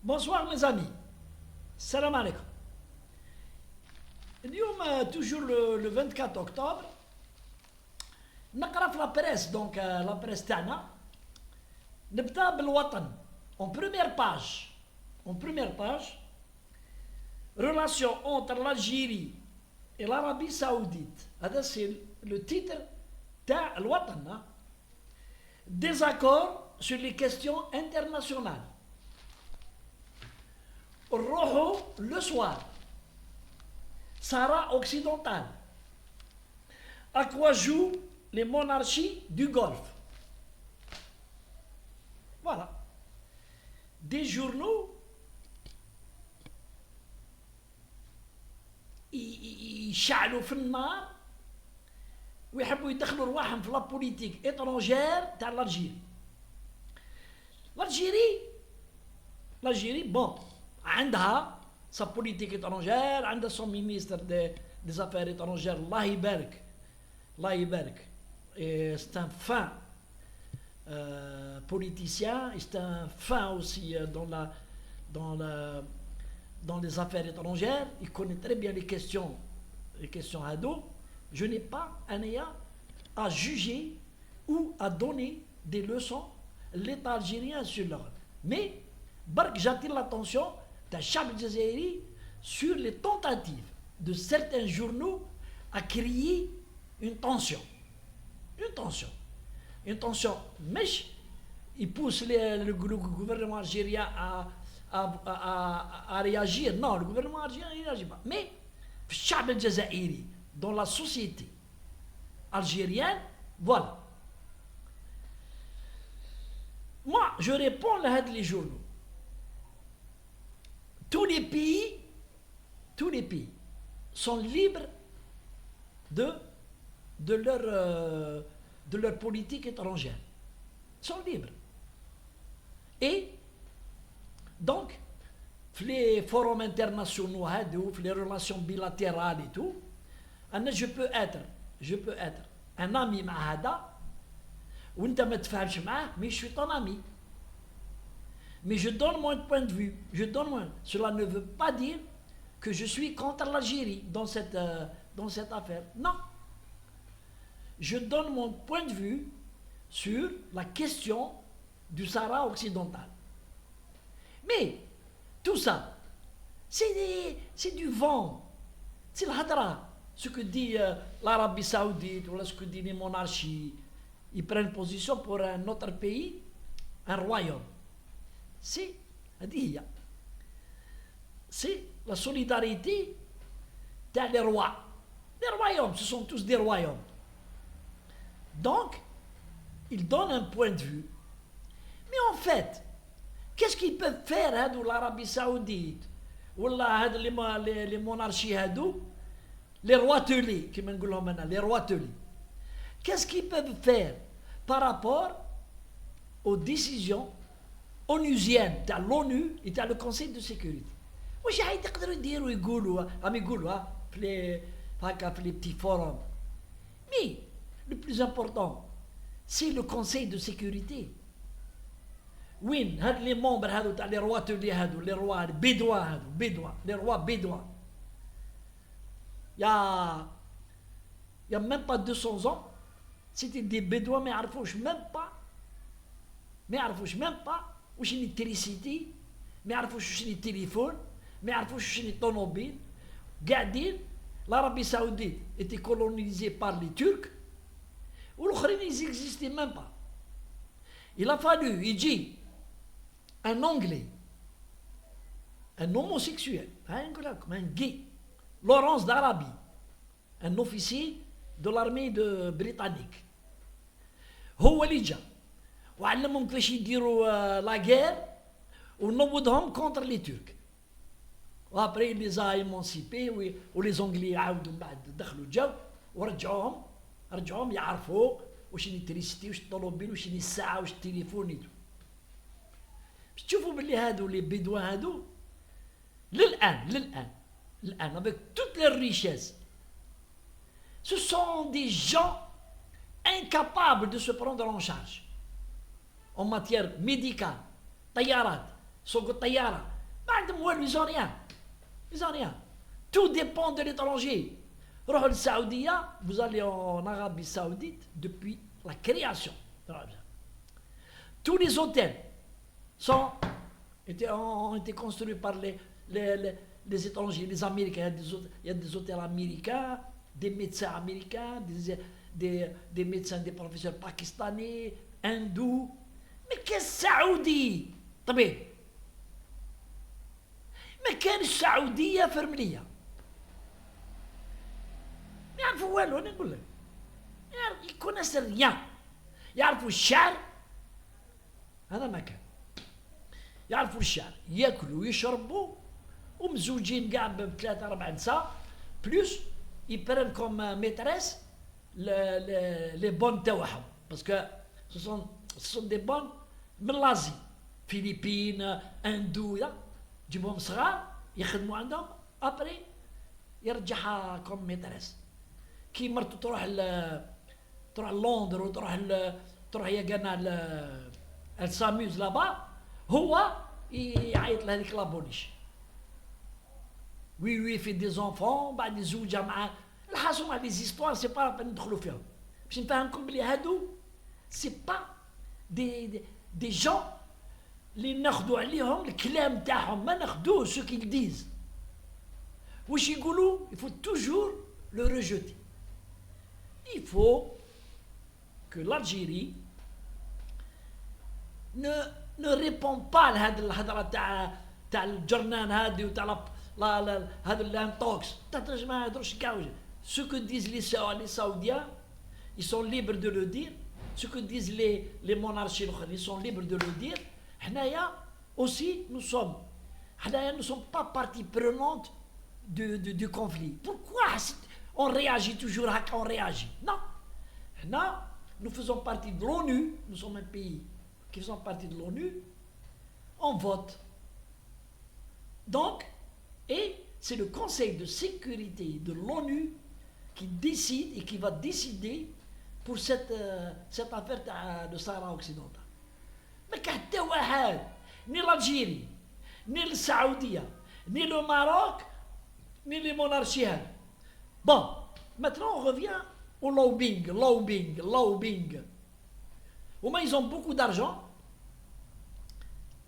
Bonsoir mes amis. Salam alaikum. اليوم toujours le 24 octobre نقرا في لابريس دونك لابريس تاعنا نبدا بالوطن en première page relation entre l'Algérie et l'Arabie Saoudite. هذا c'est le titre تاع الوطن. Désaccord sur les questions internationales. نروحوا le soir. Sahara occidental. À quoi jouent les monarchies du Golfe? Voilà. Des journaux يشعلوا في النار ويحبوا يدخلوا رواحهم في لا بوليتيك étrangère تاع l'Algérie. L'Algérie bon عندها sa politique étrangère, عندها son ministre des Affaires étrangères, Allah يبارك. C'est un fin politicien, et c'est un fin aussi dans les affaires étrangères. Il connaît très bien les questions à dos. Je n'ai pas à juger ou à donner des leçons l'État algérien sur l'Europe. Mais j'attire l'attention d'un chef algérien sur les tentatives de certains journaux à créer une tension. Mais il pousse le gouvernement algérien à réagir. Non, le gouvernement algérien ne réagit pas. Mais le chef algérien, dans la société algérienne, voilà. Moi, je réponds à les journaux. Tous les pays sont libres de leur politique étrangère. Ils sont libres. Et donc, les forums internationaux, les relations bilatérales et tout, je peux être un ami مع هذا وانت ما تفهمش معاه, mais je suis ton ami. Mais je donne mon point de vue. Cela ne veut pas dire que je suis contre l'Algérie dans cette affaire. Non. Je donne mon point de vue sur la question du Sahara occidental. Mais tout ça, c'est du vent. C'est le hadra. Ce que dit l'Arabie Saoudite ou ce que dit les monarchies. Ils prennent position pour un autre pays, un royaume. C'est la solidarité des rois. Les royaumes, ce sont tous des royaumes. Donc, ils donnent un point de vue. Mais en fait, qu'est-ce qu'ils peuvent faire l'Arabie Saoudite ou les monarchies, les rois telés, les rois telés. Qu'est-ce qu'ils peuvent faire par rapport aux décisions onusiennes de l'ONU et de le Conseil de sécurité? واش يقدروا يديروا يقولوا في les petits forums. Mais le plus important, c'est le Conseil de sécurité. وين هاد les membres تاع les rois telés les rois bédouins les rois bédouins. Il y a même pas 200 ans, c'était des bédouins ما يعرفوش même pas واش l'électricité, ما يعرفوش واش التليفون, ما يعرفوش واش الطوموبيل. قاعدين l'Arabie Saoudite était colonisée par les Turcs والاخرين ils n'existaient même pas. Il a fallu يجي un Anglais, un homosexuel, un gay, Lawrence d'Arabie, un officier de l'armée britannique. هو اللي جا وعلمهم كيفاش يديروا لا غير ونوضهم contre les Turcs. وابري il les a émancipés ولي Anglais عاودوا من بعد دخلوا جاو ورجعوهم يعرفوا واش الالكتريسيتي واش الطوموبيل واش الساعه واش التليفون يدو. باش تشوفوا باللي هادو لي بيدوان هادو للان avec toutes leurs richesses, ce sont des gens incapables de se prendre en charge en matière médicale, طيارات, سوق الطياره ما عندهم والو ils ont rien tout dépend de l'étranger روحوا للسعوديه vous allez en Arabie Saoudite depuis la création tous les hôtels ont été construits par les étrangers, les Américains. Il y a des hôtels américains, des médecins américains, des médecins, des professeurs pakistanais, hindous. Mais qu'est-ce que Saoudi طبيب ما كان السعودية فرملية ما يعرفوا والو. أنا نقول لك يكون ريان يعرفوا الشعر هذا ما كان يعرفوا الشعر ياكلوا ويشربوا ومزوجين كاع بثلاثة أربعة نساء بلوس يبرن كوم ميتريس لي بون تاعهم باسكو سون دي بون من لازي فيليبين اندو جيبهم صغار يخدموا عندهم ابري يرجعها كوم ميتريس كي مرتو تروح لندن وتروح هي قالنا الساموز لابا هو يعيط لهذيك لابونيش وي في دي زونفون بعد يزوجها مع الحاصل مع دي زيستوار سي با ندخلوا فيهم باش نفهمكم بلي هادو سي با دي جون اللي ناخذوا عليهم الكلام تاعهم ما ناخذوه سو كيل ديز واش يقولوا il faut toujours le rejeter il faut que l'Algérie ne répond pas لهذه الهضره تاع الجرنان هذه وتاع هذا الانتوكس تاع ما يهضروش كاع ce que disent les Saoudiens ils sont libres de le dire ce que disent les monarchies الاخرين ils sont libres de le dire حنايا aussi nous ne sommes pas partie prenante du conflit. Pourquoi on réagit toujours à on réagit? Non. Nous faisons partie de l'ONU, nous sommes un pays qui faisons partie de l'ONU, on vote. Donc, et c'est le Conseil de sécurité de l'ONU qui décide et qui va décider pour cette affaire de Sahara occidental. Mais حتى واحد ni l'Algérie, ni le Saoudien, ni le Maroc, ni les monarchies. Bon, maintenant on revient au lobbying. Au moins ils ont beaucoup d'argent,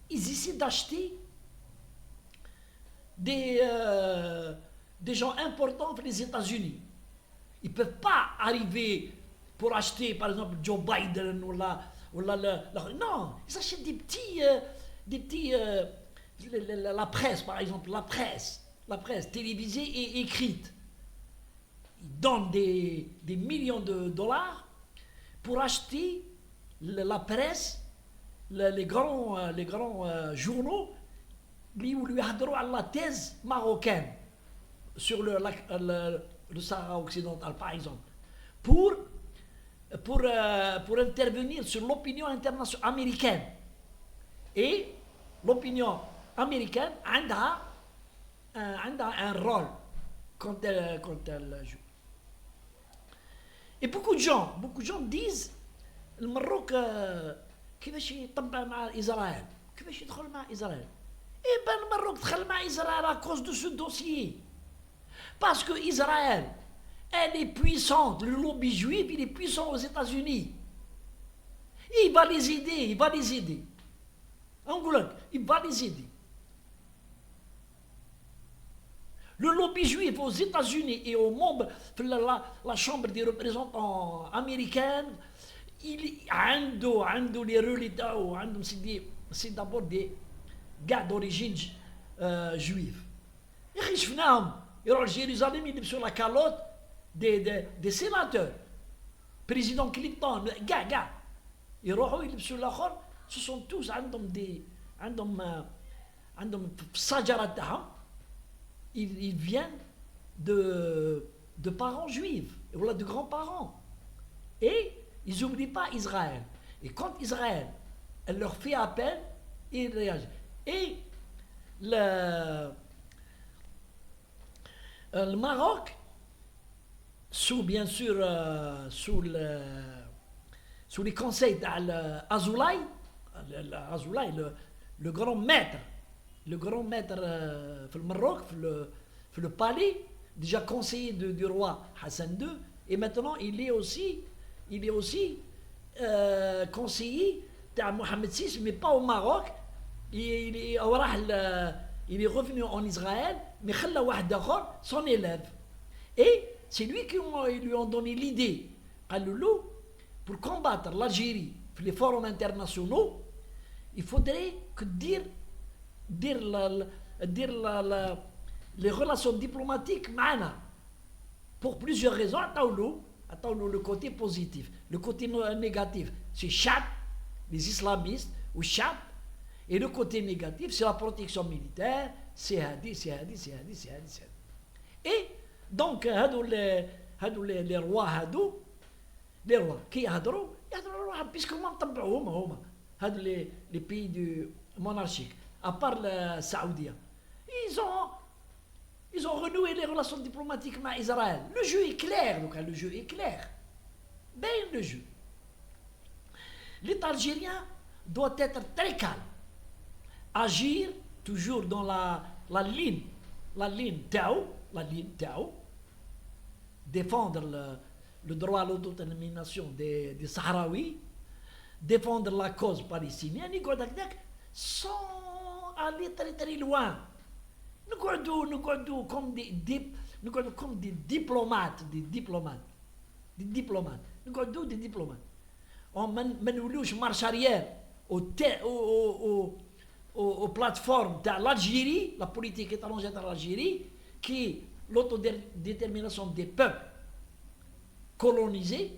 ils essaient d'acheter des gens importants pour les États-Unis. Ils ne peuvent pas arriver pour acheter par exemple Joe Biden ou non, ils achètent des petits la presse par exemple, la presse télévisée et écrite. Ils donnent des millions de dollars pour acheter la presse, les grands journaux lui يهضروا على la thèse marocaine sur le Sahara occidental par exemple pour intervenir sur l'opinion internationale américaine. Et l'opinion américaine a un rôle quand elle joue. Et beaucoup de gens disent le Maroc كيفاش يطبع مع إسرائيل كيفاش يدخل مع إسرائيل. Eh ben le Maroc دخل مع إسرائيل à cause de ce dossier. Parce que Israël, elle est puissante, le lobby juif, il est puissant aux États-Unis. Il va les aider. Angoulak, il va les aider. Le lobby juif aux États-Unis et au monde, la Chambre des représentants américaine, il a les relais, c'est d'abord des gars d'origine juive. Et شفناهم يروحوا لجيروزاليم يلبسوا la calotte des sénateurs. Président Clinton, gars, يروحوا يلبسوا الآخر. Ce sont tous عندهم الشجرة تاعهم. Ils viennent de parents juifs, ou de grands-parents. Et ils n'oublient pas Israël. Et quand Israël, elle leur fait appel, ils réagissent. Et le Maroc, bien sûr, sous les conseils d'Azoulay, le grand maître في Maroc, في le palais, déjà conseiller du roi Hassan II, et maintenant il est aussi conseiller de Mohamed VI, mais pas au Maroc. Il est revenu en Israël, mais خلى واحد آخر son élève. Et c'est lui qui lui ont donné l'idée. قالوا له, pour combattre l'Algérie في les forums internationaux, il faudrait que dire les relations diplomatiques معنا. Pour plusieurs raisons. Attends le côté positif. Le côté négatif, c'est Chab, les islamistes, ou Chab. Et le côté négatif, c'est la protection militaire, c'est hadi. Et donc, les rois qui يهضروا puisque ما نطبعوهم هما les pays monarchiques, à part la Saoudia, ils ont renoué les relations diplomatiques avec Israël. Le jeu est clair, donc le jeu est clair. Ben le jeu. L'État algérien doit être très calme, agir toujours dans la ligne Tao, défendre le droit à l'autodétermination des Sahraouis, défendre la cause palestinienne, sans aller très très loin. Nous sommes comme des diplomates. On ne voulons marche arrière aux plateformes de l'Algérie, la politique étrangère de l'Algérie, qui est l'autodétermination des peuples colonisés.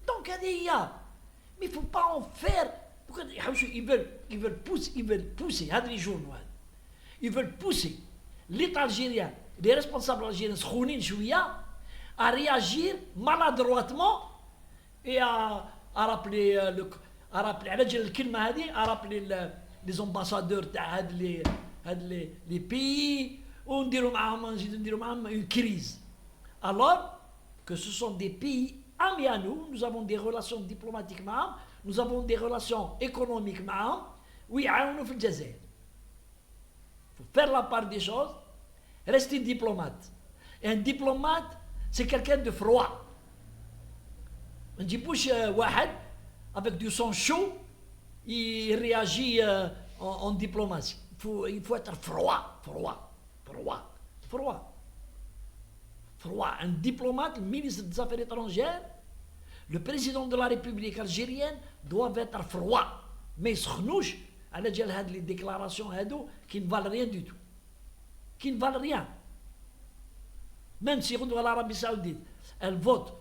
Donc, mais il ne faut pas en faire. Ils veulent pousser. Ils veulent pousser l'État algérien, les responsables algériens, à réagir maladroitement et à rappeler les ambassadeurs les pays, on dirait une crise. Alors que ce sont des pays amis à nous, nous avons des relations diplomatiques, nous avons des relations économiques, oui, on fait le Jazair. Il faut faire la part des choses, rester diplomate. Et un diplomate, c'est quelqu'un de froid. On dit bouche wahed, avec du sang chaud, il réagit en diplomatie. Il faut être froid. Un diplomate, le ministre des Affaires étrangères, le président de la République algérienne doivent être froid. Mais ils se à les déclarations qui ne valent rien du tout. Qui ne valent rien. Même si l'Arabie Saoudite, elle vote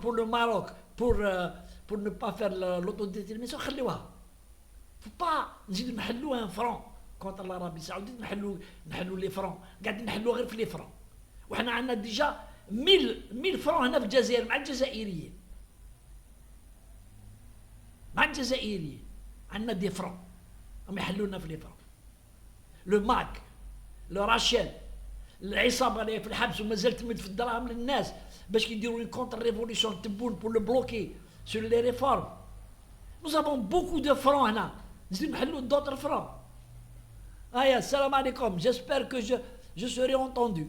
pour le Maroc, pour ne pas faire l'autodétermination, il ne faut pas nous un franc contre l'Arabie Saoudite, nous les francs. Nous غير في les francs. وحنا عندنا déjà 1000 francs هنا في الجزائر مع الجزائريين. عندنا دي فرون هم يحلوا لنا في لي فرون. لو ماك لو راشيل العصابه اللي في الحبس ومازال تمد في الدراهم للناس باش كيديروا لي كونتر ريفوليسيون تبون بور لو بلوكي سور لي ريفورم. نو افون بوكو دو فرون هنا نزيد نحلوا دوطر فرون. السلام عليكم. J'espère que je serai entendu.